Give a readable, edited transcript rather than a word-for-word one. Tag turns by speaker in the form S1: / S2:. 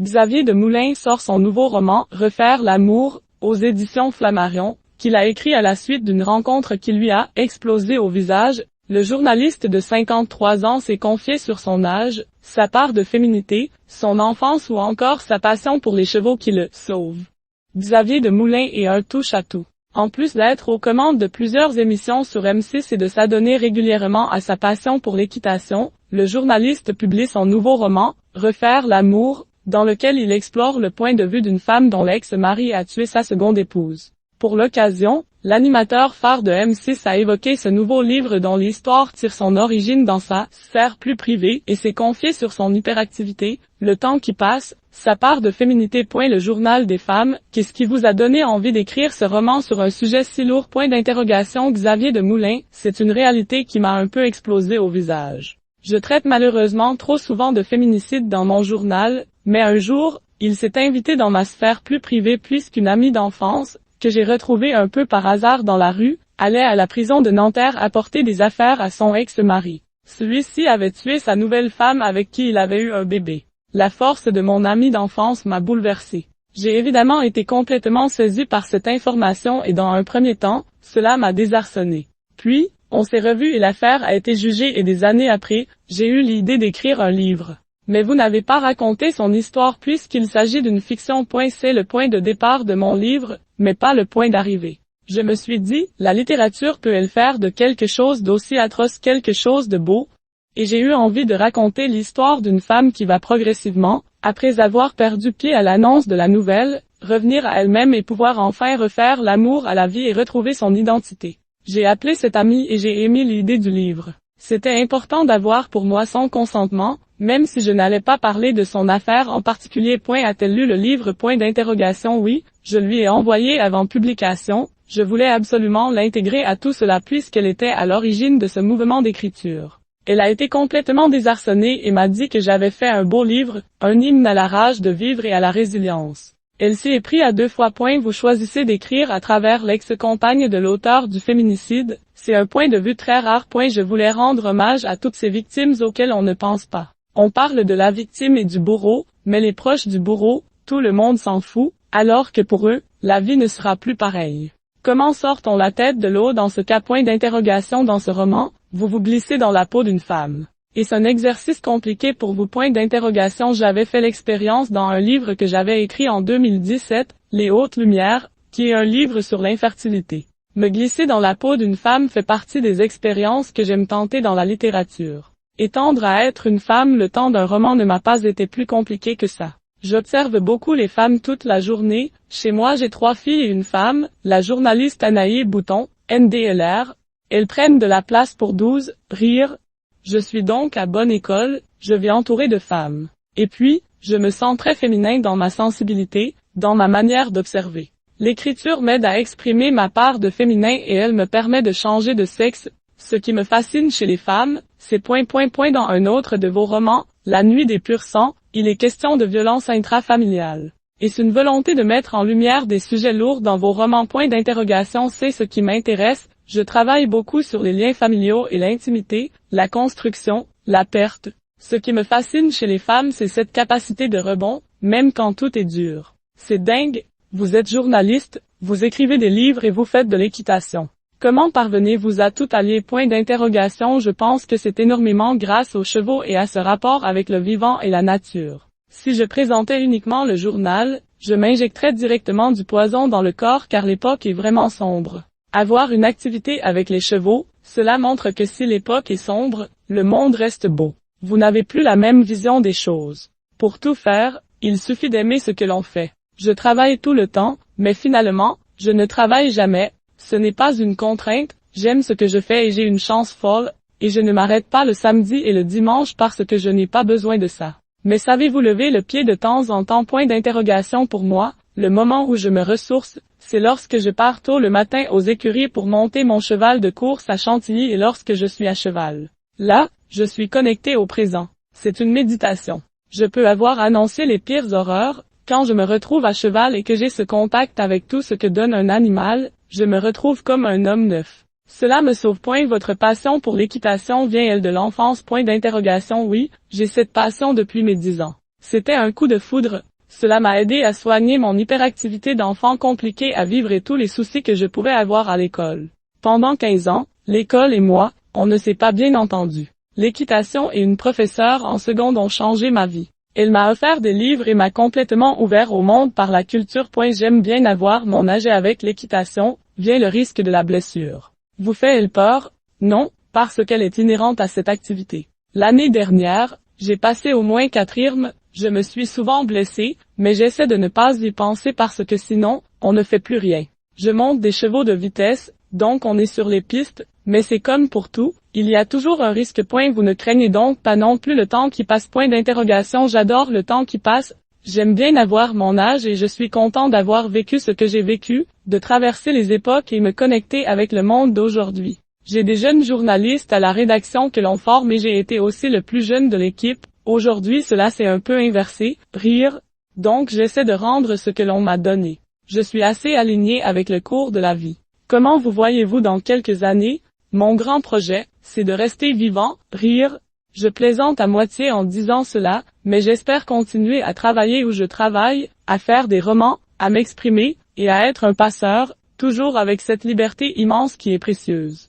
S1: Xavier de Moulins sort son nouveau roman « Refaire l'amour » aux éditions Flammarion, qu'il a écrit à la suite d'une rencontre qui lui a explosé au visage. Le journaliste de 53 ans s'est confié sur son âge, sa part de féminité, son enfance ou encore sa passion pour les chevaux qui le sauvent. Xavier de Moulins est un touche-à-tout. En plus d'être aux commandes de plusieurs émissions sur M6 et de s'adonner régulièrement à sa passion pour l'équitation, le journaliste publie son nouveau roman, « Refaire l'amour », dans lequel il explore le point de vue d'une femme dont l'ex-mari a tué sa seconde épouse. Pour l'occasion, l'animateur phare de M6 a évoqué ce nouveau livre dont l'histoire tire son origine dans sa sphère plus privée et s'est confié sur son hyperactivité, le temps qui passe, sa part de féminité. Le journal des femmes, qu'est-ce qui vous a donné envie d'écrire ce roman sur un sujet si lourd? Xavier de Moulins, c'est une réalité qui m'a un peu explosé au visage. Je traite malheureusement trop souvent de féminicide dans mon journal, mais un jour, il s'est invité dans ma sphère plus privée puisqu'une amie d'enfance, que j'ai retrouvée un peu par hasard dans la rue, allait à la prison de Nanterre apporter des affaires à son ex-mari. Celui-ci avait tué sa nouvelle femme avec qui il avait eu un bébé. La force de mon amie d'enfance m'a bouleversée. J'ai évidemment été complètement saisie par cette information et dans un premier temps, cela m'a désarçonnée. Puis, on s'est revus et l'affaire a été jugée et des années après, j'ai eu l'idée d'écrire un livre. Mais vous n'avez pas raconté son histoire puisqu'il s'agit d'une fiction. C'est le point de départ de mon livre, mais pas le point d'arrivée. Je me suis dit, la littérature peut-elle faire de quelque chose d'aussi atroce quelque chose de beau? Et j'ai eu envie de raconter l'histoire d'une femme qui va progressivement, après avoir perdu pied à l'annonce de la nouvelle, revenir à elle-même et pouvoir enfin refaire l'amour à la vie et retrouver son identité. J'ai appelé cette amie et j'ai émis l'idée du livre. C'était important d'avoir pour moi son consentement, même si je n'allais pas parler de son affaire en particulier. A-t-elle lu le livre? Oui, je lui ai envoyé avant publication, je voulais absolument l'intégrer à tout cela puisqu'elle était à l'origine de ce mouvement d'écriture. Elle a été complètement désarçonnée et m'a dit que j'avais fait un beau livre, un hymne à la rage de vivre et à la résilience. Elle s'y est pris à 2 fois. Vous choisissez d'écrire à travers l'ex-compagne de l'auteur du féminicide, c'est un point de vue très rare. Je voulais rendre hommage à toutes ces victimes auxquelles on ne pense pas. On parle de la victime et du bourreau, mais les proches du bourreau, tout le monde s'en fout, alors que pour eux, la vie ne sera plus pareille. Comment sort-on la tête de l'eau dans ce cas? Dans ce roman, vous vous glissez dans la peau d'une femme. Et c'est un exercice compliqué pour vous? J'avais fait l'expérience dans un livre que j'avais écrit en 2017, Les Hautes Lumières, qui est un livre sur l'infertilité. Me glisser dans la peau d'une femme fait partie des expériences que j'aime tenter dans la littérature. Étendre à être une femme le temps d'un roman ne m'a pas été plus compliqué que ça. J'observe beaucoup les femmes toute la journée. Chez moi j'ai 3 filles et une femme, la journaliste Anaïe Bouton, NDLR. Elles prennent de la place pour 12, rire. Je suis donc à bonne école, je vis entourée de femmes. Et puis, je me sens très féminin dans ma sensibilité, dans ma manière d'observer. L'écriture m'aide à exprimer ma part de féminin et elle me permet de changer de sexe. Ce qui me fascine chez les femmes, c'est dans un autre de vos romans, La Nuit des Purs Sangs, il est question de violence intrafamiliale. Et c'est une volonté de mettre en lumière des sujets lourds dans vos romans. C'est ce qui m'intéresse. Je travaille beaucoup sur les liens familiaux et l'intimité, la construction, la perte. Ce qui me fascine chez les femmes, c'est cette capacité de rebond, même quand tout est dur. C'est dingue, vous êtes journaliste, vous écrivez des livres et vous faites de l'équitation. Comment parvenez-vous à tout allier? Je pense que c'est énormément grâce aux chevaux et à ce rapport avec le vivant et la nature. Si je présentais uniquement le journal, je m'injecterais directement du poison dans le corps car l'époque est vraiment sombre. Avoir une activité avec les chevaux, cela montre que si l'époque est sombre, le monde reste beau. Vous n'avez plus la même vision des choses. Pour tout faire, il suffit d'aimer ce que l'on fait. Je travaille tout le temps, mais finalement, je ne travaille jamais. Ce n'est pas une contrainte, j'aime ce que je fais et j'ai une chance folle, et je ne m'arrête pas le samedi et le dimanche parce que je n'ai pas besoin de ça. Mais savez-vous lever le pied de temps en temps? Pour moi, le moment où je me ressource, c'est lorsque je pars tôt le matin aux écuries pour monter mon cheval de course à Chantilly et lorsque je suis à cheval. Là, je suis connecté au présent. C'est une méditation. Je peux avoir annoncé les pires horreurs, quand je me retrouve à cheval et que j'ai ce contact avec tout ce que donne un animal, je me retrouve comme un homme neuf. Cela me sauve. Votre passion pour l'équitation vient-elle de l'enfance? Oui, j'ai cette passion depuis mes 10 ans. C'était un coup de foudre, Cela m'a aidé à soigner mon hyperactivité d'enfant compliqué à vivre et tous les soucis que je pouvais avoir à l'école. Pendant 15 ans, l'école et moi, on ne s'est pas bien entendu. L'équitation et une professeure en seconde ont changé ma vie. Elle m'a offert des livres et m'a complètement ouvert au monde par la culture. J'aime bien avoir mon âge avec l'équitation, vient le risque de la blessure. Vous fait-elle peur? Non, parce qu'elle est inhérente à cette activité. L'année dernière, j'ai passé au moins 4 IRM, je me suis souvent blessé, mais j'essaie de ne pas y penser parce que sinon, on ne fait plus rien. Je monte des chevaux de vitesse, donc on est sur les pistes, mais c'est comme pour tout, il y a toujours un risque. Vous ne craignez donc pas non plus le temps qui passe? J'adore le temps qui passe, j'aime bien avoir mon âge et je suis content d'avoir vécu ce que j'ai vécu, de traverser les époques et me connecter avec le monde d'aujourd'hui. J'ai des jeunes journalistes à la rédaction que l'on forme et j'ai été aussi le plus jeune de l'équipe. Aujourd'hui cela s'est un peu inversé, rire, donc j'essaie de rendre ce que l'on m'a donné. Je suis assez aligné avec le cours de la vie. Comment vous voyez-vous dans quelques années? Mon grand projet, c'est de rester vivant, rire. Je plaisante à moitié en disant cela, mais j'espère continuer à travailler où je travaille, à faire des romans, à m'exprimer, et à être un passeur, toujours avec cette liberté immense qui est précieuse.